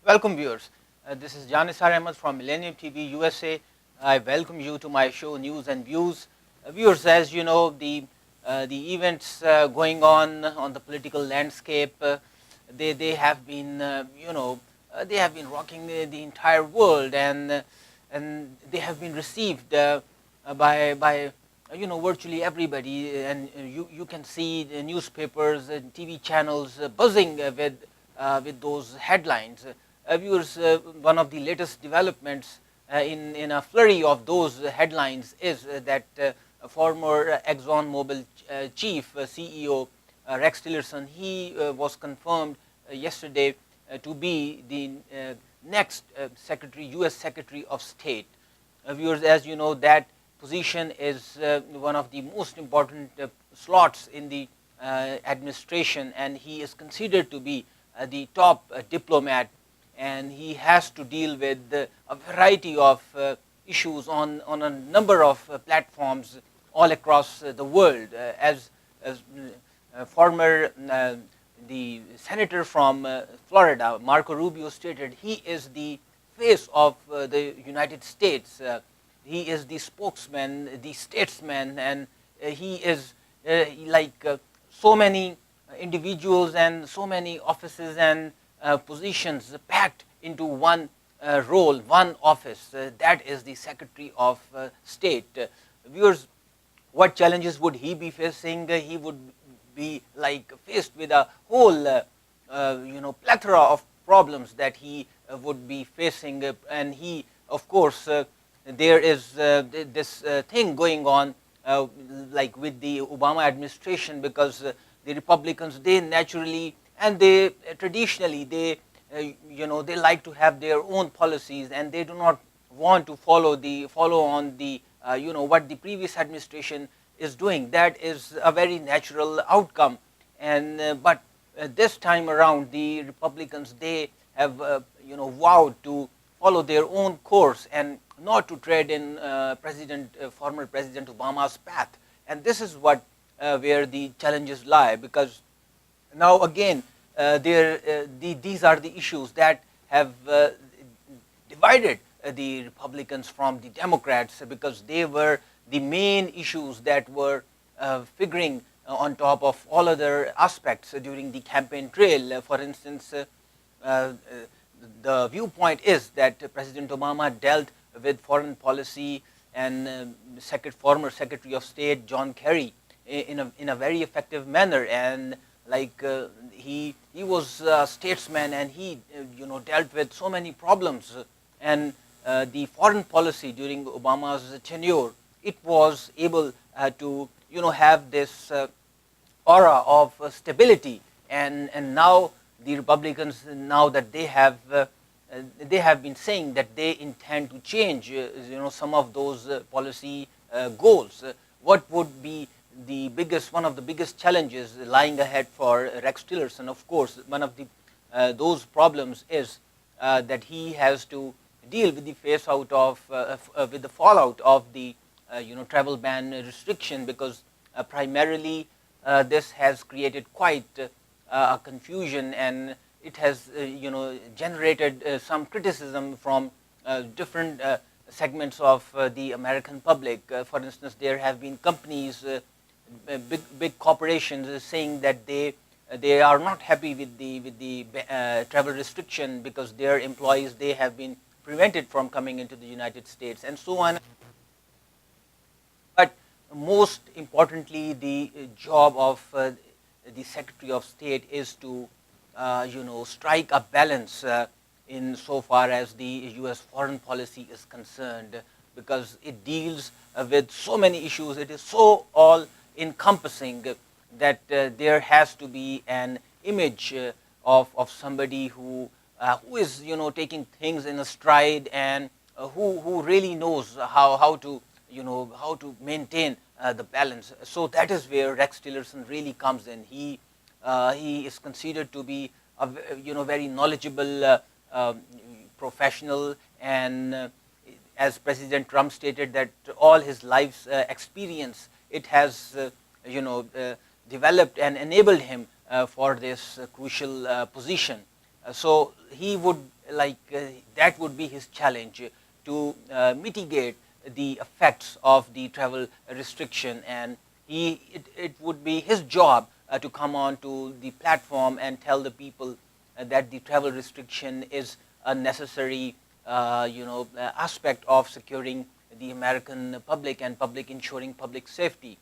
Welcome viewers. This is Janiser Ahmed from Millennium TV USA. I welcome you to my show News and Views. Viewers, as you know, the events going on the political landscape, they have been they have been rocking the entire world, and they have been received by virtually everybody, and you can see the newspapers and TV channels buzzing with those headlines. Viewers, one of the latest developments in a flurry of those headlines is that former ExxonMobil chief CEO Rex Tillerson, he was confirmed yesterday to be the next U.S. Secretary of State. Viewers, as you know, that position is one of the most important slots in the administration, and he is considered to be the top diplomat, and he has to deal with a variety of issues on a number of platforms all across the world. As former the senator from Florida, Marco Rubio, stated, he is the face of the United States. He is the spokesman, the statesman, and he is like so many individuals and so many offices and positions packed into one role, one office. That is the Secretary of State. Viewers, what challenges would he be facing? He would be like faced with a whole plethora of problems that he would be facing, and he, of course, there is this thing going on like with the Obama administration, because the Republicans, they naturally and they traditionally, they they like to have their own policies, and they do not want to follow on the what the previous administration is doing. That is a very natural outcome, and but this time around, the Republicans, they have vowed to follow their own course and not to tread in former President Obama's path. And this is what where the challenges lie, because now again these are the issues that have divided the Republicans from the Democrats, because they were the main issues that were figuring on top of all other aspects during the campaign trail. For instance, the viewpoint is that President Obama dealt with foreign policy and former Secretary of State John Kerry in a very effective manner, and like he was a statesman, and he dealt with so many problems, and the foreign policy during Obama's tenure, it was able to have this aura of stability, and now the Republicans, now that they have been saying that they intend to change some of those policy goals. What would be one of the biggest challenges lying ahead for Rex Tillerson? Of course, one of the those problems is that he has to deal with the with the fallout of the travel ban restriction, because primarily this has created quite a confusion, and it has generated some criticism from different segments of the American public. For instance, there have been companies, big corporations, saying that they are not happy with the travel restriction, because their employees, they have been prevented from coming into the United States, and so on. But most importantly, the job of the Secretary of State is to strike a balance in so far as the U.S. foreign policy is concerned, because it deals with so many issues. It is so all encompassing that there has to be an image of somebody who is taking things in a stride, and who really knows how to maintain the balance. So that is where Rex Tillerson really comes in. He is considered to be a very knowledgeable professional, and as President Trump stated, that all his life's experience, it has developed and enabled him for this crucial position. So he would that would be his challenge to mitigate the effects of the travel restriction, and it would be his job to come on to the platform and tell the people that the travel restriction is a necessary aspect of securing the American public and public ensuring public safety,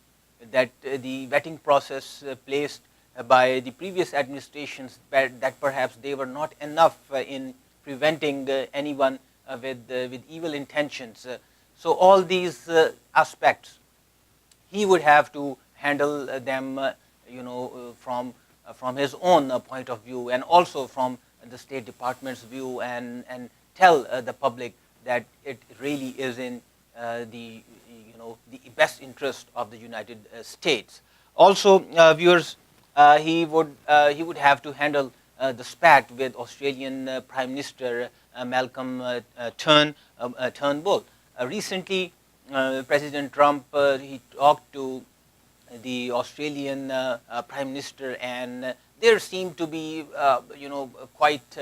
that the vetting process placed by the previous administrations, that perhaps they were not enough in preventing anyone with evil intentions. So all these aspects, he would have to handle them, from his own point of view, and also from the State Department's view, and tell the public that it really is in the best interest of the United States. Also, viewers, he would have to handle the spat with Australian Prime Minister Malcolm Turnbull. Recently, President Trump he talked to the Australian Prime Minister, and there seemed to be quite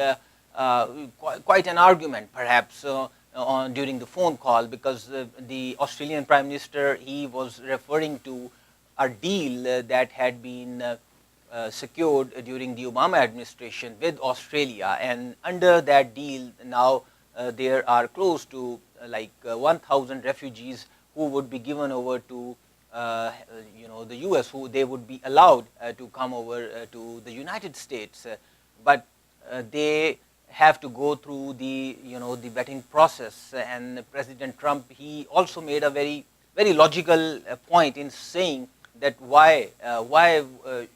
an argument, perhaps, during the phone call, because the Australian Prime Minister, he was referring to a deal that had been secured during the Obama administration with Australia, and under that deal now there are close to 1,000 refugees who would be given over to the U.S., who they would be allowed to come over to the United States, but they have to go through the the vetting process. And President Trump, he also made a very logical point in saying that why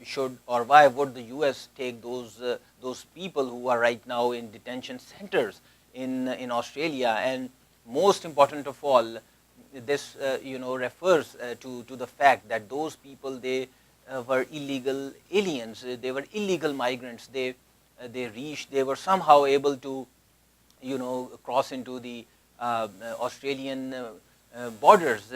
should, or why would the U.S. take those people who are right now in detention centers in Australia. And most important of all, this refers to the fact that those people, they were illegal aliens, they were illegal migrants. They were somehow able to cross into the Australian borders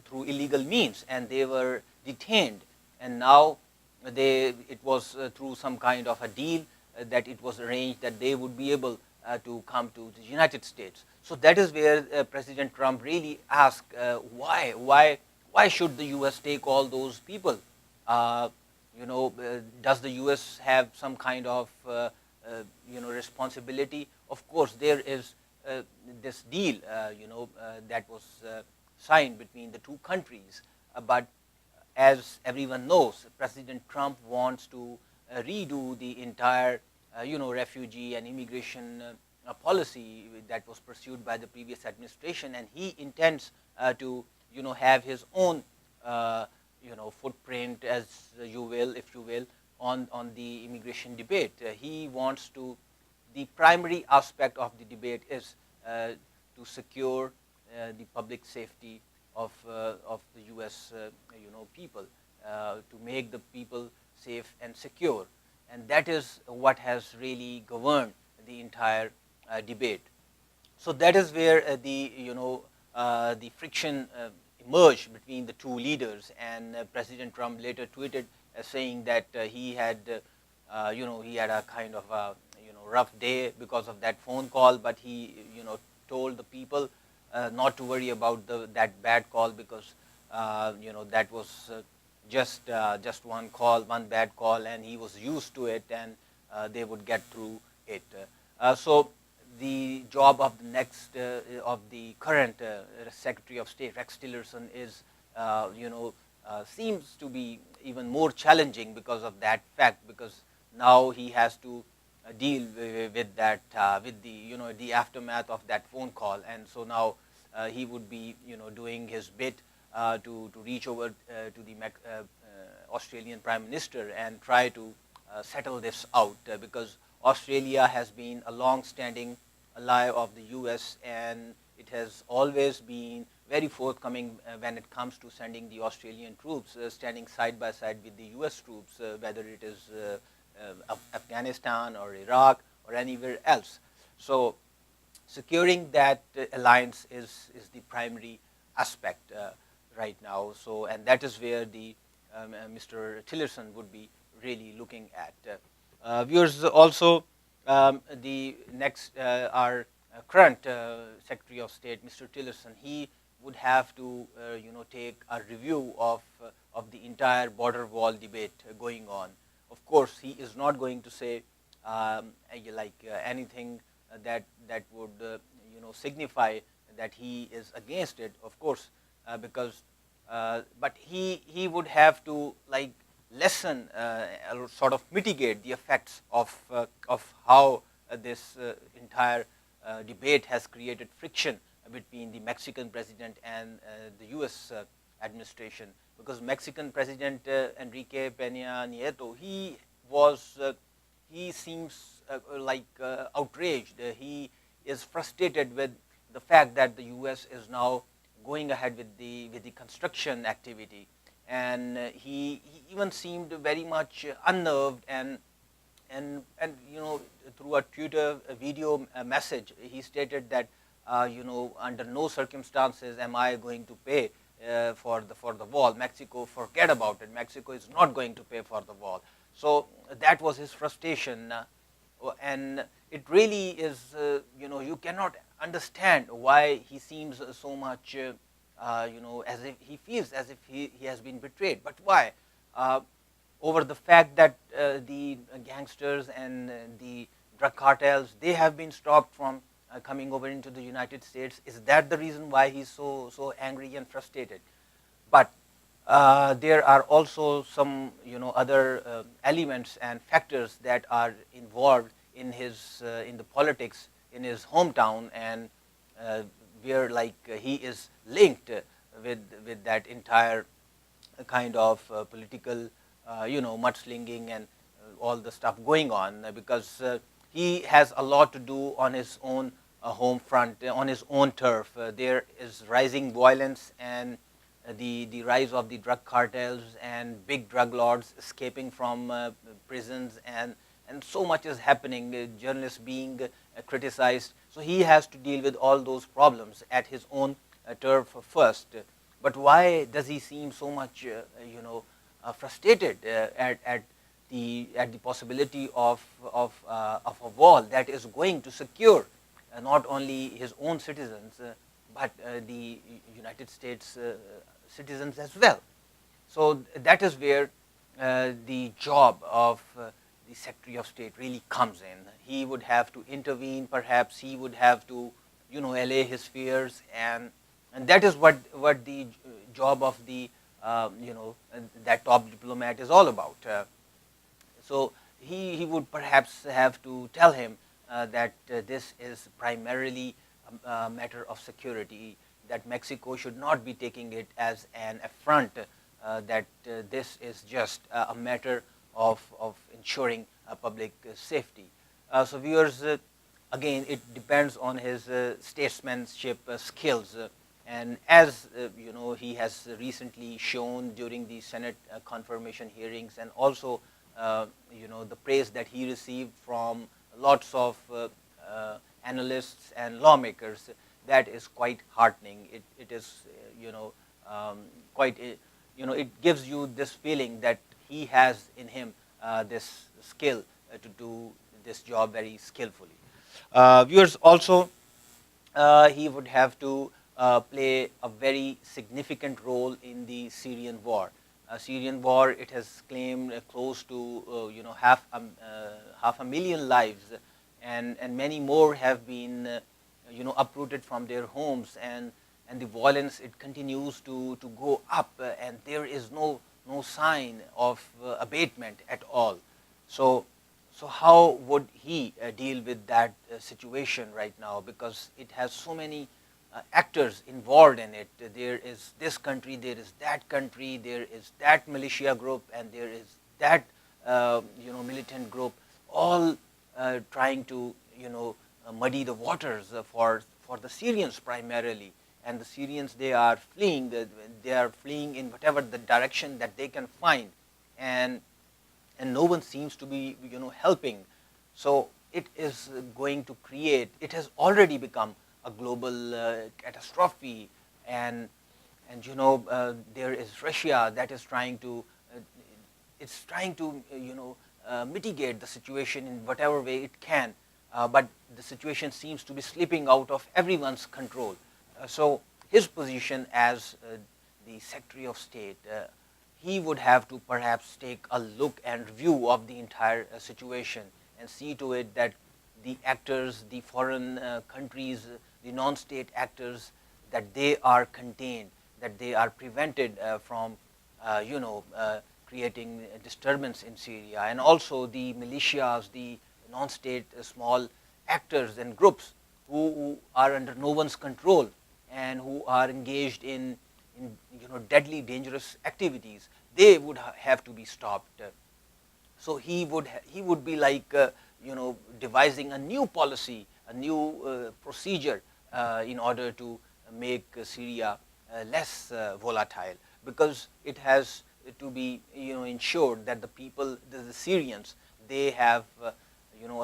through illegal means, and they were detained. And now it was through some kind of a deal that it was arranged that they would be able to come to the United States. So that is where President Trump really asked, why should the U.S. take all those people? Does the U.S. have some kind of responsibility? Of course, there is this deal that was signed between the two countries, but as everyone knows, President Trump wants to redo the entire refugee and immigration policy that was pursued by the previous administration, and he intends to have his own footprint, as you will, if you will, on the immigration debate. He wants to, the primary aspect of the debate is to secure the public safety of the U.S. People, to make the people safe and secure, and that is what has really governed the entire debate. So that is where the friction emerged between the two leaders, and President Trump later tweeted saying that he had a kind of a rough day because of that phone call, but he told the people not to worry about that bad call, because that was just one call, one bad call, and he was used to it, and they would get through it. So the job of the current Secretary of State, Rex Tillerson, is seems to be even more challenging because of that fact, because now he has to deal with that, with the aftermath of that phone call, and so now he would be doing his bit to reach over to the Australian Prime Minister and try to settle this out, because Australia has been a long-standing ally of the U.S., and it has always been very forthcoming when it comes to sending the Australian troops, standing side by side with the U.S. troops, whether it is Afghanistan or Iraq or anywhere else. So securing that alliance is the primary aspect right now. So, and that is where the Mr. Tillerson would be really looking at. Viewers, also The next, our current Secretary of State, Mr. Tillerson, he would have to, take a review of the entire border wall debate going on. Of course, he is not going to say anything that would, signify that he is against it. Of course, because, but he would have to lessen, or sort of mitigate the effects of how this entire debate has created friction between the Mexican president and the U.S. Administration. Because Mexican President Enrique Peña Nieto, he seems outraged. He is frustrated with the fact that the U.S. is now going ahead with the construction activity, and he even seemed very much unnerved, and through a Twitter video message, he stated that under no circumstances am I going to pay for the wall. Mexico, forget about it. Mexico is not going to pay for the wall. So that was his frustration, and it really is. You cannot understand why he seems so much. As if he feels as if he has been betrayed. But why? Over the fact that the gangsters and the drug cartels, they have been stopped from coming over into the United States. Is that the reason why he's so angry and frustrated? But there are also some other elements and factors that are involved in in the politics in his hometown, and where he is linked with that entire kind of political mudslinging and all the stuff going on, because he has a lot to do on his own home front, on his own turf. There is rising violence and the rise of the drug cartels and big drug lords escaping from prisons, and so much is happening, journalists being criticized. So he has to deal with all those problems at his own turf first. But why does he seem so much frustrated at the possibility of a wall that is going to secure not only his own citizens, but the United States citizens as well? So that is where the job of the Secretary of State really comes in. He would have to intervene. Perhaps he would have to allay his fears, and that is what the job of the that top diplomat is all about. So he would perhaps have to tell him that this is primarily a matter of security, that Mexico should not be taking it as an affront, that this is just a matter of ensuring public safety. So viewers, again, it depends on his statesmanship skills. And as he has recently shown during the Senate confirmation hearings, and also the praise that he received from lots of analysts and lawmakers, that is quite heartening. It is quite it gives you this feeling that he has in him this skill to do this job very skillfully. Viewers, also he would have to play a very significant role in the Syrian war. Syrian war, it has claimed close to half a million lives, and many more have been uprooted from their homes, and the violence, it continues to go up, and there is no sign of abatement at all. So how would he deal with that situation right now? Because it has so many actors involved in it. There is this country, there is that country, there is that militia group, and there is that militant group, all trying to muddy the waters for the Syrians primarily. And the Syrians, they are fleeing in whatever the direction that they can find, and no one seems to be helping. So it is going to create, it has already become a global catastrophe, and there is Russia that is trying to mitigate the situation in whatever way it can, but the situation seems to be slipping out of everyone's control. So his position as the Secretary of State, he would have to perhaps take a look and review of the entire situation and see to it that the actors, the foreign countries, the non-state actors, that they are contained, that they are prevented from, creating a disturbance in Syria, and also the militias, the non-state small actors and groups who are under no one's control and who are engaged in deadly, dangerous activities. They would have to be stopped. So he would be like devising a new policy, a new procedure in order to make Syria less volatile, because it has to be ensured that the people, the Syrians, they have a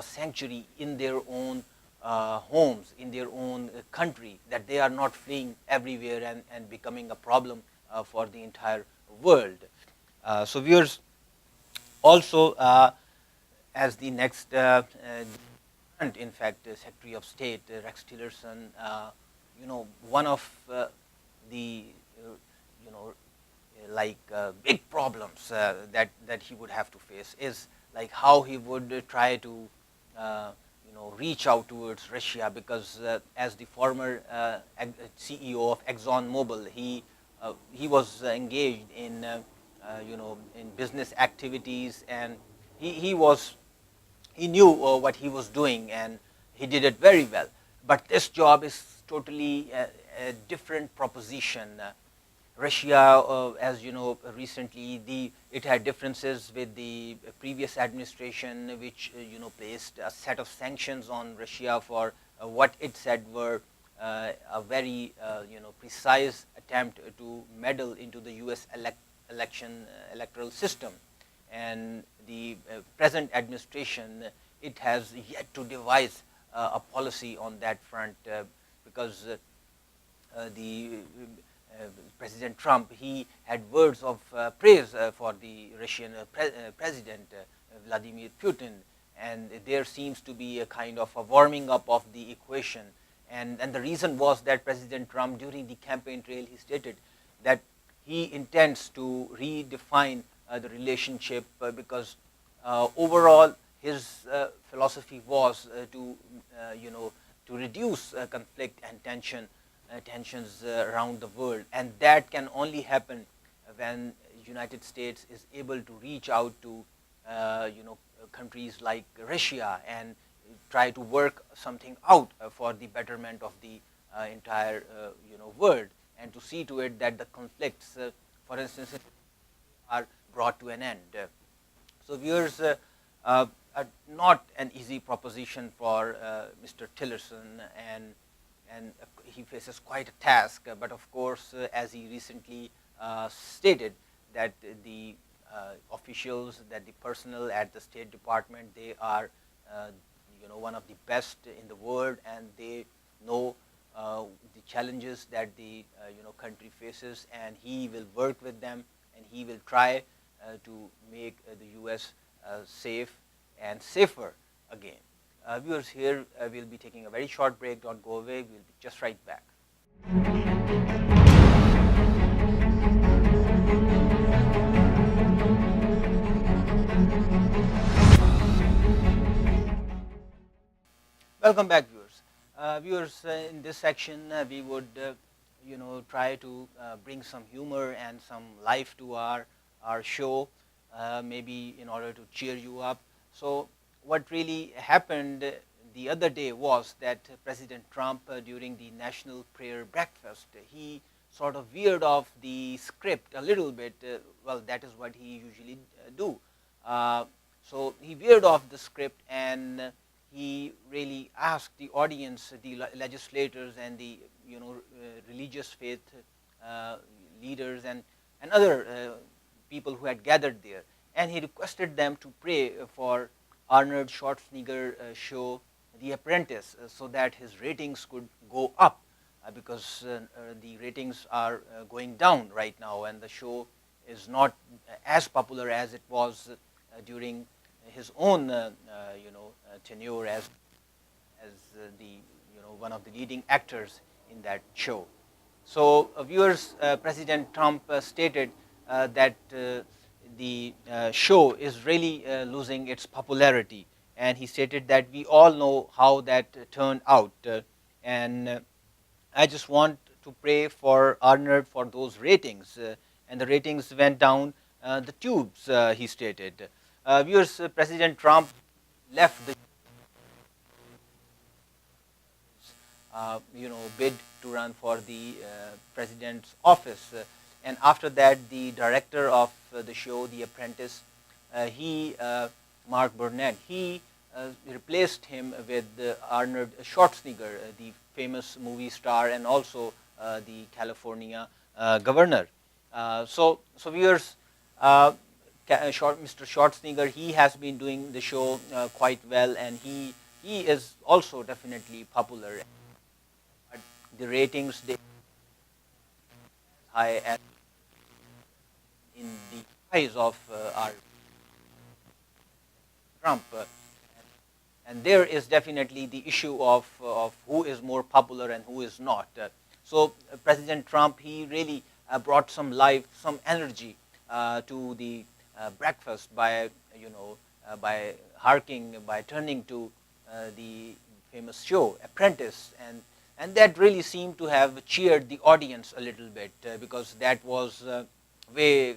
sanctuary in their own homes, in their own country, that they are not fleeing everywhere and becoming a problem for the entire world. So viewers, also as the next, in fact, Secretary of State Rex Tillerson, one of the big problems that he would have to face is like how he would try to reach out towards Russia, because as the former CEO of ExxonMobil, he was engaged in in business activities, and he knew what he was doing, and he did it very well. But this job is totally a different proposition. Russia, as you know, recently it had differences with the previous administration, which placed a set of sanctions on Russia for what it said were a very precise attempt to meddle into the U.S. electoral system. And the present administration, it has yet to devise a policy on that front, because the President Trump, he had words of praise for the Russian President Vladimir Putin, and there seems to be a kind of a warming up of the equation. And the reason was that President Trump, during the campaign trail, he stated that he intends to redefine the relationship, because overall his philosophy was to reduce conflict and tensions around the world, and that can only happen when United States is able to reach out to countries like Russia and try to work something out for the betterment of the entire world, and to see to it that the conflicts, for instance, are brought to an end. So viewers, not an easy proposition for Mr. Tillerson, and he faces quite a task. But of course, as he recently stated, that the officials, that the personnel at the State Department, they are one of the best in the world, and they know the challenges that the country faces, and he will work with them, and he will try to make the U.S. Safe and safer again. Viewers, here we'll be taking a very short break. Don't go away. We'll be just right back. Welcome back, viewers. In this section, we would try to bring some humor and some life to our show, maybe in order to cheer you up. So what really happened the other day was that President Trump, during the National Prayer Breakfast, he sort of veered off the script a little bit. Well, that is what he usually do. So he veered off the script, and he really asked the audience, the legislators, and the religious faith leaders and other people who had gathered there, and he requested them to pray for Arnold Schwarzenegger show The Apprentice, so that his ratings could go up, because the ratings are going down right now, and the show is not as popular as it was during his own tenure as the one of the leading actors in that show. So, viewers, President Trump stated that the show is really losing its popularity, and he stated that we all know how that turned out, and I just want to pray for Arnold for those ratings, and the ratings went down the tubes. He stated, viewers, President Trump left the bid to run for the president's office. And after that, the director of the show, The Apprentice, Mark Burnett, he replaced him with Arnold Schwarzenegger, the famous movie star and also the California governor. So viewers, Mr. Schwarzenegger, he has been doing the show quite well, and he is also definitely popular. But the ratings they high as in the eyes of our Trump, and there is definitely the issue of who is more popular and who is not. So President Trump, he really brought some life, some energy to the breakfast by by turning to the famous show Apprentice, and that really seemed to have cheered the audience a little bit because that was way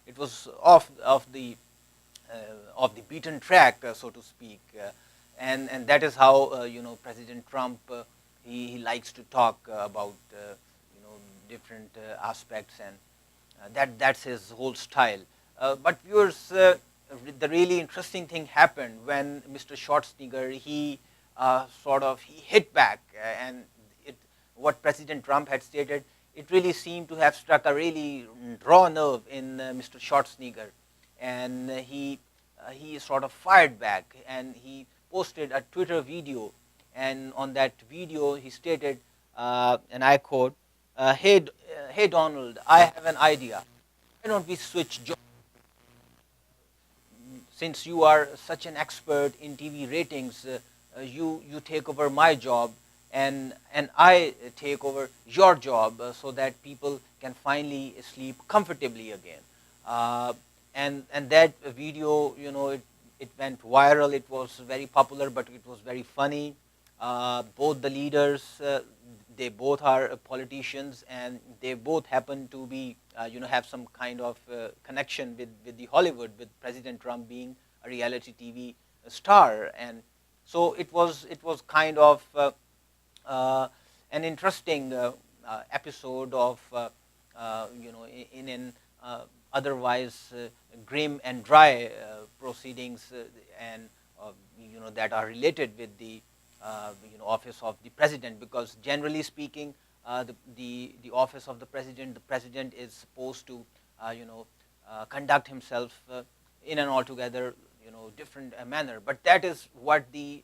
it was off the beaten track, so to speak, and that is how President Trump he likes to talk about different aspects, and that's his whole style. But viewers, the really interesting thing happened when Mr. Schwarzenegger he he hit back, and what President Trump had stated, it really seemed to have struck a really raw nerve in Mr. Schwarzenegger, and he sort of fired back, and he posted a Twitter video, and on that video he stated, and I quote, "Hey Donald, I have an idea. Why don't we switch jobs? Since you are such an expert in TV ratings, you take over my job, and I take over your job, so that people can finally sleep comfortably again." And that video, it went viral. It was very popular, but it was very funny. Both the leaders, they both are politicians, and they both happen to be, have some kind of connection with the Hollywood, with President Trump being a reality TV star, and so it was kind of an interesting episode of in an otherwise grim and dry proceedings, and that are related with the office of the president, because generally speaking, the office of the president is supposed to conduct himself in an altogether different manner. But that is what the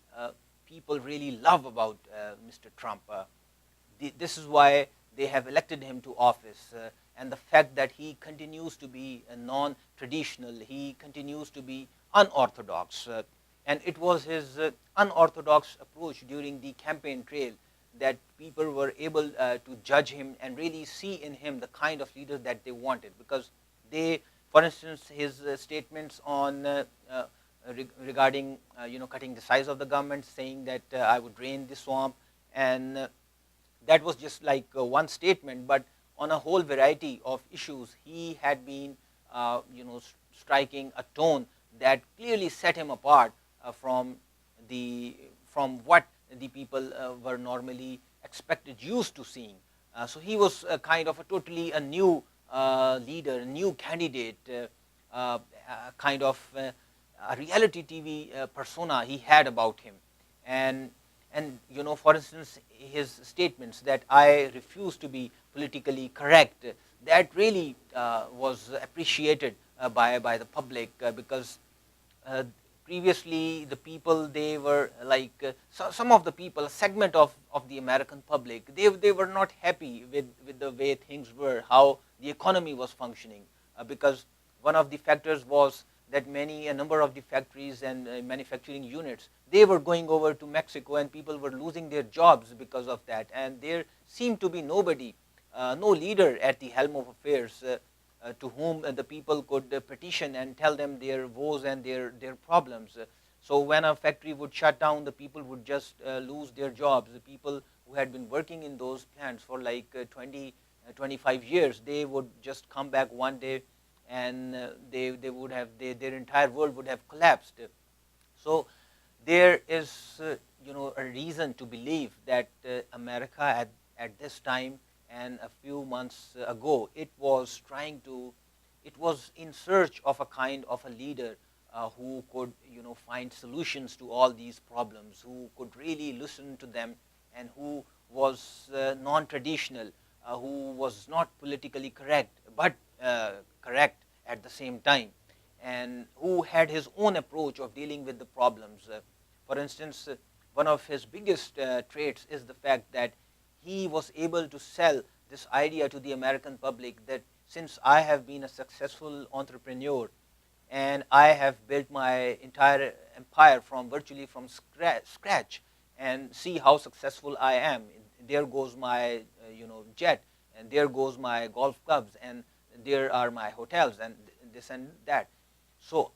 people really love about Mr. Trump. This is why they have elected him to office, and the fact that he continues to be non-traditional, he continues to be unorthodox, and it was his unorthodox approach during the campaign trail that people were able to judge him and really see in him the kind of leader that they wanted, because they, for instance, his statements on regarding cutting the size of the government, saying that I would drain the swamp, and that was just like one statement, but on a whole variety of issues, he had been striking a tone that clearly set him apart from what the people were normally used to seeing. So he was kind of a new leader, a new candidate, kind of a reality TV persona he had about him, and for instance, his statements that I refuse to be politically correct, that really was appreciated by the public, because previously the people, they were like some of the people, a segment of the American public, they were not happy with the way things were, how the economy was functioning, because one of the factors was that a number of the factories and manufacturing units, they were going over to Mexico, and people were losing their jobs because of that. And there seemed to be nobody, no leader at the helm of affairs to whom the people could petition and tell them their woes and their problems. So when a factory would shut down, the people would just lose their jobs. The people who had been working in those plants for like 20, 25 years, they would just come back one day, and they would have, their entire world would have collapsed. So there is a reason to believe that America at this time and a few months ago, it was in search of a kind of a leader who could find solutions to all these problems, who could really listen to them, and who was non-traditional, who was not politically correct but correct at the same time, and who had his own approach of dealing with the problems. For instance, one of his biggest traits is the fact that he was able to sell this idea to the American public that since I have been a successful entrepreneur and I have built my entire empire virtually from scratch, and see how successful I am. There goes my jet, and there goes my golf clubs, and there are my hotels, and this and that. So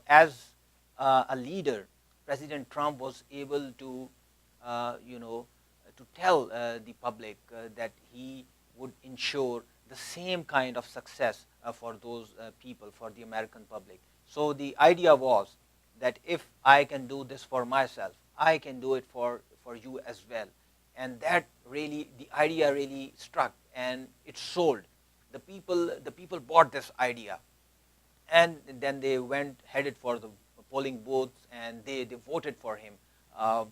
as a leader, President Trump was able to to tell the public that he would ensure the same kind of success for those people, for the American public. So the idea was that if I can do this for myself, I can do it for you as well. And that really, the idea really struck, and it sold. The people bought this idea, and then they headed for the polling booths, and they voted for him. Of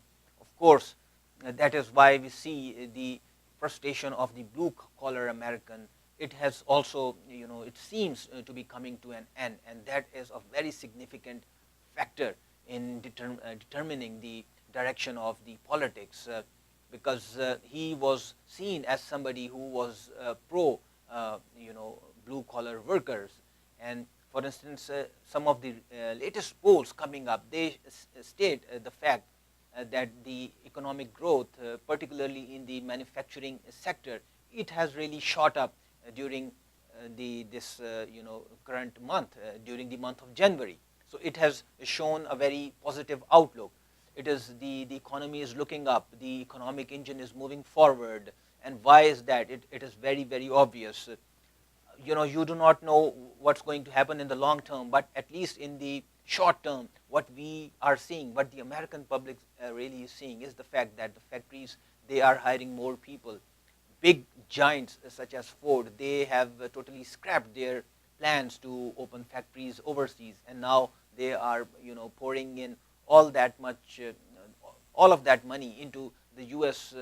course, that is why we see the frustration of the blue-collar American. It has also, it seems to be coming to an end, and that is a very significant factor in determining the direction of the politics, because he was seen as somebody who was pro, blue-collar workers. And for instance, some of the latest polls coming up, they state the fact that the economic growth, particularly in the manufacturing sector, it has really shot up during this current month, during the month of January. So it has shown a very positive outlook. It is the economy is looking up, the economic engine is moving forward. And why is that? It is very, very obvious. You do not know what's going to happen in the long term, but at least in the short term, what we are seeing, what the American public really is seeing, is the fact that the factories, they are hiring more people. Big giants such as Ford, they have totally scrapped their plans to open factories overseas, and now they are pouring in all of that money into the U.S.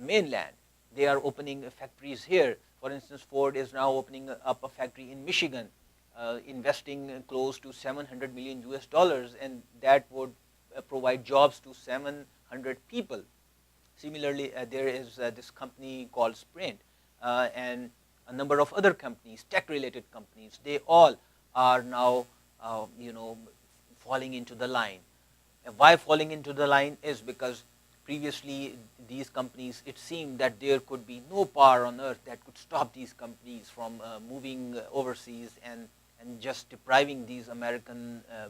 Mainland. They are opening factories here. For instance, Ford is now opening up a factory in Michigan, investing close to $700 million US, and that would provide jobs to 700 people. Similarly, there is this company called Sprint, and a number of other companies, tech-related companies. They all are now, falling into the line. And why falling into the line is because previously these companies, it seemed that there could be no power on earth that could stop these companies from moving overseas and just depriving these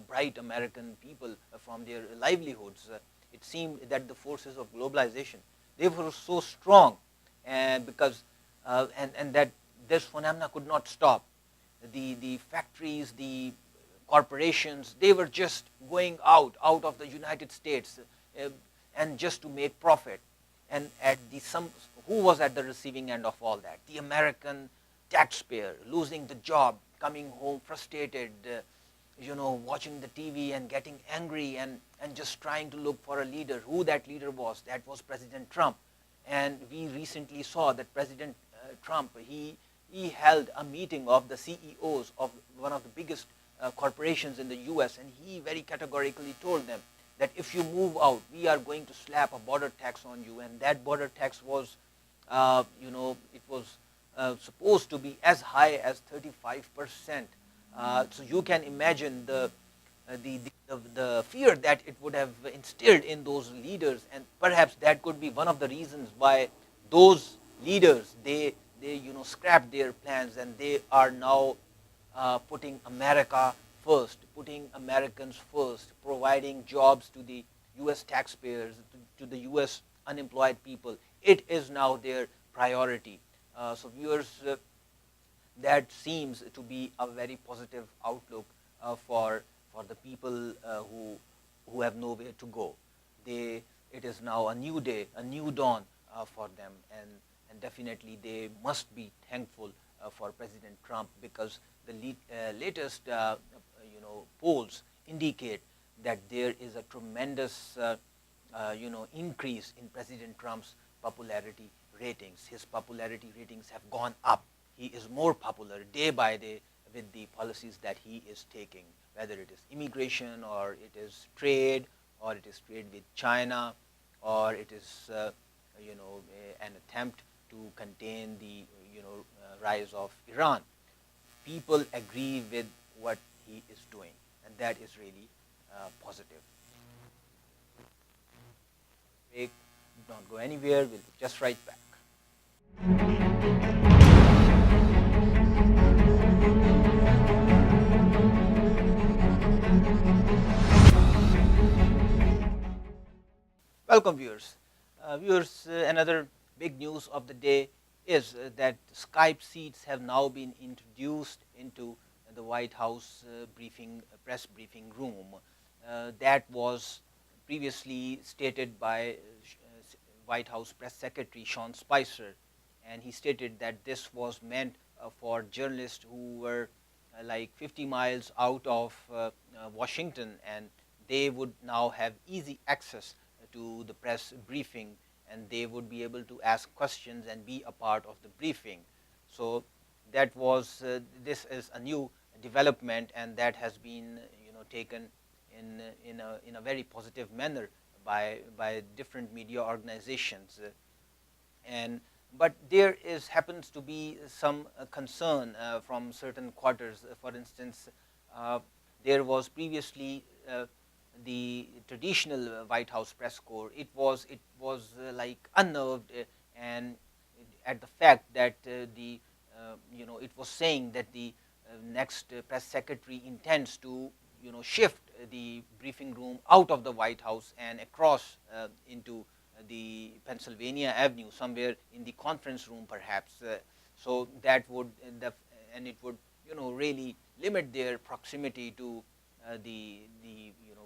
bright American people from their livelihoods. It seemed that the forces of globalization, they were so strong, and because and that this phenomena could not stop. The factories, the corporations, they were just going out of the United States, and just to make profit. And who was at the receiving end of all that? The American taxpayer, losing the job, coming home frustrated, watching the TV and getting angry, and just trying to look for a leader. Who that leader was? That was President Trump. And we recently saw that President Trump, he held a meeting of the CEOs of one of the biggest corporations in the US, and he very categorically told them that if you move out, we are going to slap a border tax on you. And that border tax was, it was supposed to be as high as 35%, So you can imagine the fear that it would have instilled in those leaders, and perhaps that could be one of the reasons why those leaders, they scrapped their plans, and they are now putting America first, putting Americans first, providing jobs to the U.S. taxpayers, to the U.S. unemployed people. It is now their priority. So viewers, that seems to be a very positive outlook for the people who have nowhere to go. It is now a new day, a new dawn for them, and definitely they must be thankful for President Trump, because the latest polls indicate that there is a tremendous increase in President Trump's popularity ratings. His popularity ratings have gone up. He is more popular day by day with the policies that he is taking, whether it is immigration, or it is trade, or it is trade with China, or it is an attempt to contain the rise of Iran. People agree with what he is doing, and that is really positive. Break, don't go anywhere. We'll be just right back. Welcome, viewers. Another big news of the day is that Skype seats have now been introduced into the White House press briefing room. That was previously stated by White House Press Secretary Sean Spicer, and he stated that this was meant for journalists who were like 50 miles out of Washington, and they would now have easy access to the press briefing, and they would be able to ask questions and be a part of the briefing. So that was this is a new development, and that has been taken in a very positive manner by different media organizations. And but there happens to be some concern from certain quarters. For instance, there was previously the traditional White House press corps. It was like unnerved, and at the fact that it was saying that the next press secretary intends to shift the briefing room out of the White House and across into the Pennsylvania Avenue, somewhere in the conference room perhaps. So that would and it would really limit their proximity to the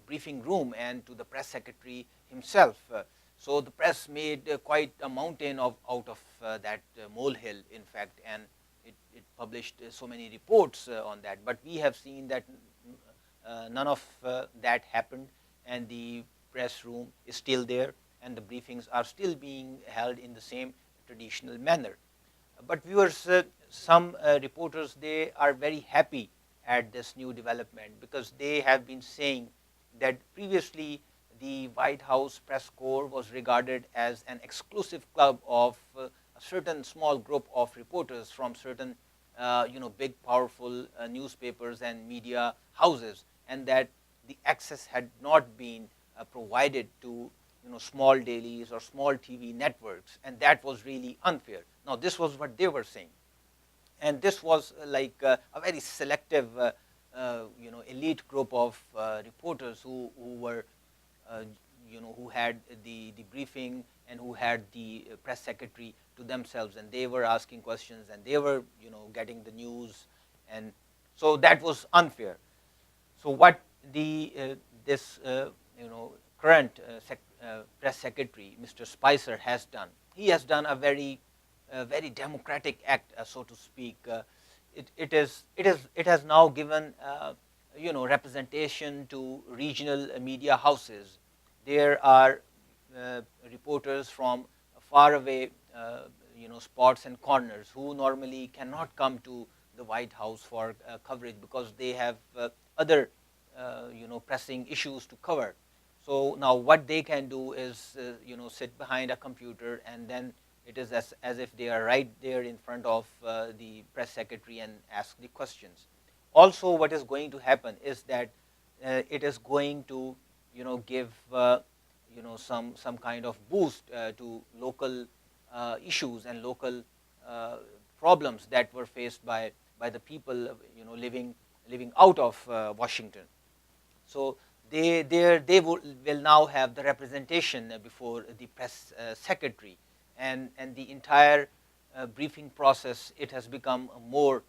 briefing room and to the press secretary himself. So the press made quite a mountain out of that molehill, in fact, and it published so many reports on that. But we have seen that none of that happened, and the press room is still there, and the briefings are still being held in the same traditional manner. But viewers, some reporters, they are very happy at this new development, because they have been saying that previously the White House press corps was regarded as an exclusive club of a certain small group of reporters from certain big powerful newspapers and media houses, and that the access had not been provided to small dailies or small TV networks, and that was really unfair. Now this was what they were saying, and this was like a very selective elite group of reporters who were who had the briefing and who had the press secretary to themselves, and they were asking questions, and they were getting the news, and so that was unfair. So what this current press secretary, Mr. Spicer, has done, he has done a very democratic act, so to speak. It has now given representation to regional media houses. There are reporters from faraway spots and corners who normally cannot come to the White House for coverage, because they have other pressing issues to cover. So now what they can do is sit behind a computer, and then it is as if they are right there in front of the press secretary and ask the questions. Also, what is going to happen is that it is going to give some kind of boost to local issues and local uh, problems that were faced by the people living out of Washington. So they will now have the representation before the press secretary, and the entire briefing process, it has become more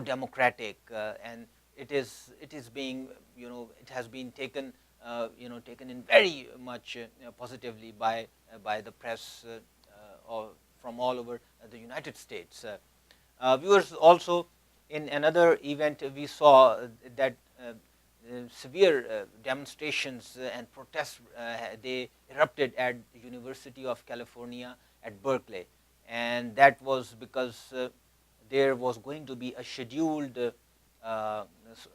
democratic, and it is being it has been taken in very much positively by the press from all over the United States. Viewers, also in another event we saw that severe demonstrations and protests they erupted at the University of California at Berkeley, and that was because there was going to be a scheduled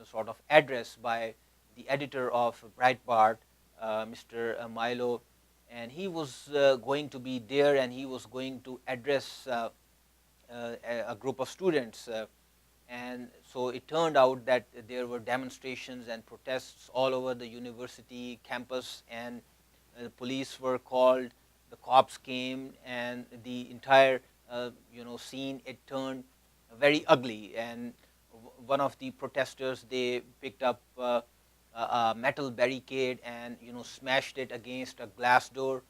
sort of address by the editor of Breitbart, Mr. Milo, and he was going to be there, and he was going to address a group of students. And so it turned out that there were demonstrations and protests all over the university campus, and police were called, the cops came, and the entire scene, it turned very ugly. And one of the protesters, they picked up a metal barricade and smashed it against a glass door.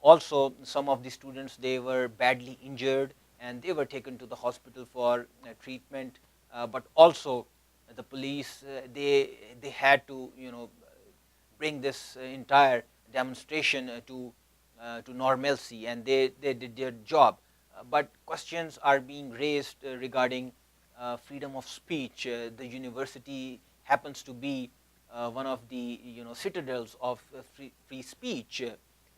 Also, some of the students, they were badly injured, and they were taken to the hospital for treatment. But also, the police, they had to bring this entire demonstration to normalcy, and they did their job. But questions are being raised regarding freedom of speech. The university happens to be one of the citadels of free speech,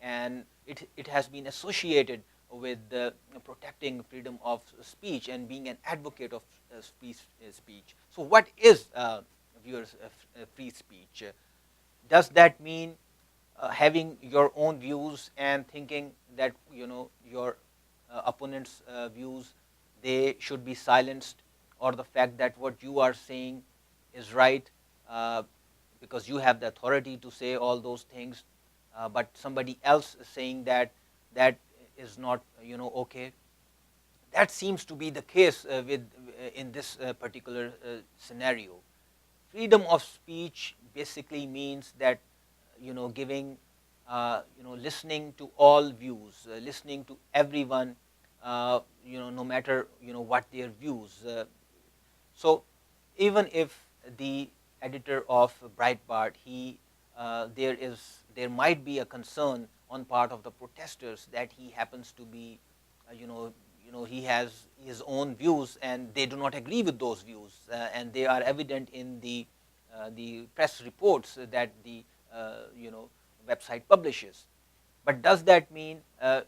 and it has been associated with protecting freedom of speech and being an advocate of speech. So, what is viewers free speech? Does that mean having your own views and thinking that your opponent's views, they should be silenced, or the fact that what you are saying is right uh, because you have the authority to say all those things, but somebody else is saying that that is not okay? That seems to be the case with in this particular scenario. Freedom of speech basically means that giving listening to all views, listening to everyone, no matter what their views. So even if the editor of Breitbart, there might be a concern on part of the protesters that he happens to be, he has his own views, and they do not agree with those views, and they are evident in the press reports that the website publishes. But does that mean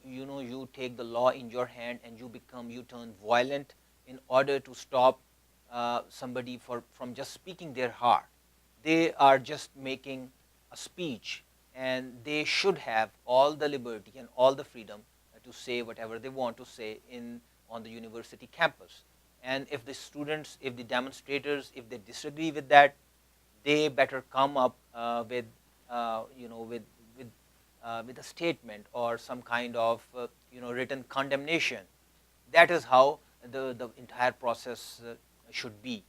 you take the law in your hand and you turn violent in order to stop somebody from just speaking their heart? They are just making a speech, and they should have all the liberty and all the freedom to say whatever they want to say on the university campus. And if the students, if the demonstrators, if they disagree with that, they better come up with with a statement or some kind of written condemnation. That is how the entire process should be.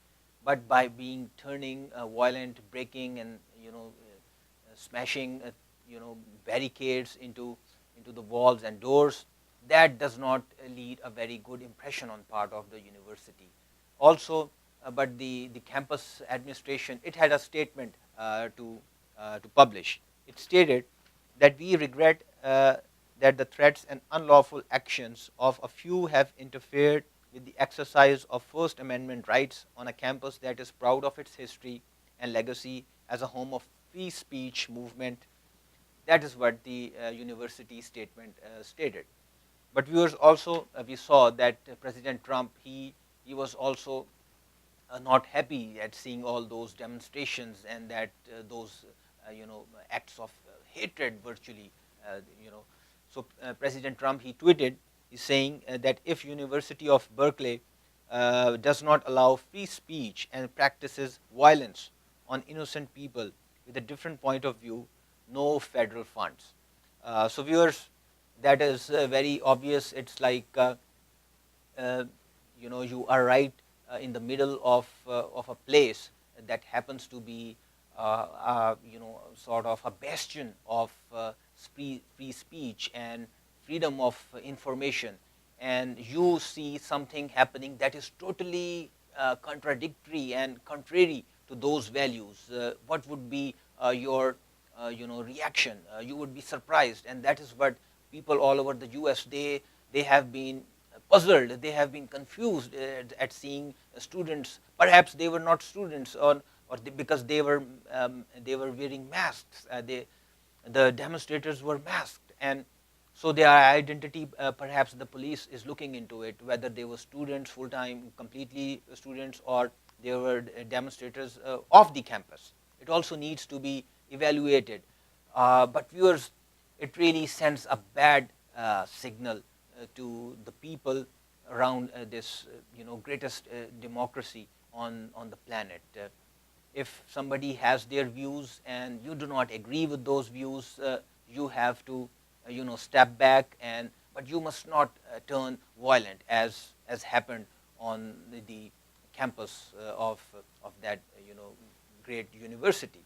But by being turning violent, breaking, and smashing barricades into the walls and doors, that does not lead a very good impression on part of the university. Also, but the campus administration, it had a statement to publish. It stated that we regret that the threats and unlawful actions of a few have interfered with the exercise of First Amendment rights on a campus that is proud of its history and legacy as a home of free speech movement. That is what the university statement stated. But viewers, also we saw that President Trump, he was also not happy at seeing all those demonstrations and that those acts of hatred virtually. Uh, you know, so President Trump, he tweeted, he's saying that if University of Berkeley does not allow free speech and practices violence on innocent people with a different point of view, no federal funds. So viewers, that is very obvious. It's like uh, you are right in the middle of a place that happens to be sort of a bastion of free speech and freedom of information, and you see something happening that is totally contradictory and contrary to those values. What would be your reaction? You would be surprised, and that is what people all over the US, they have been puzzled, they have been confused at seeing students. Perhaps they were not students, or because they were wearing masks. The demonstrators were masked, and so their identity, perhaps the police is looking into it, whether they were students, full time, completely students, or they were demonstrators off the campus. It also needs to be evaluated. But viewers, it really sends a bad signal to the people around this greatest democracy on the planet. If somebody has their views and you do not agree with those views, you have to step back, and but you must not turn violent, as happened on the campus of that great university.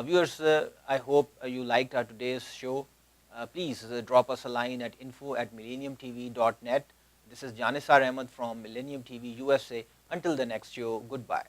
Viewers, I hope you liked our today's show. Please drop us a line at info@millenniumtv.net. This is Janiser Ahmed from Millennium TV USA. Until the next show, goodbye.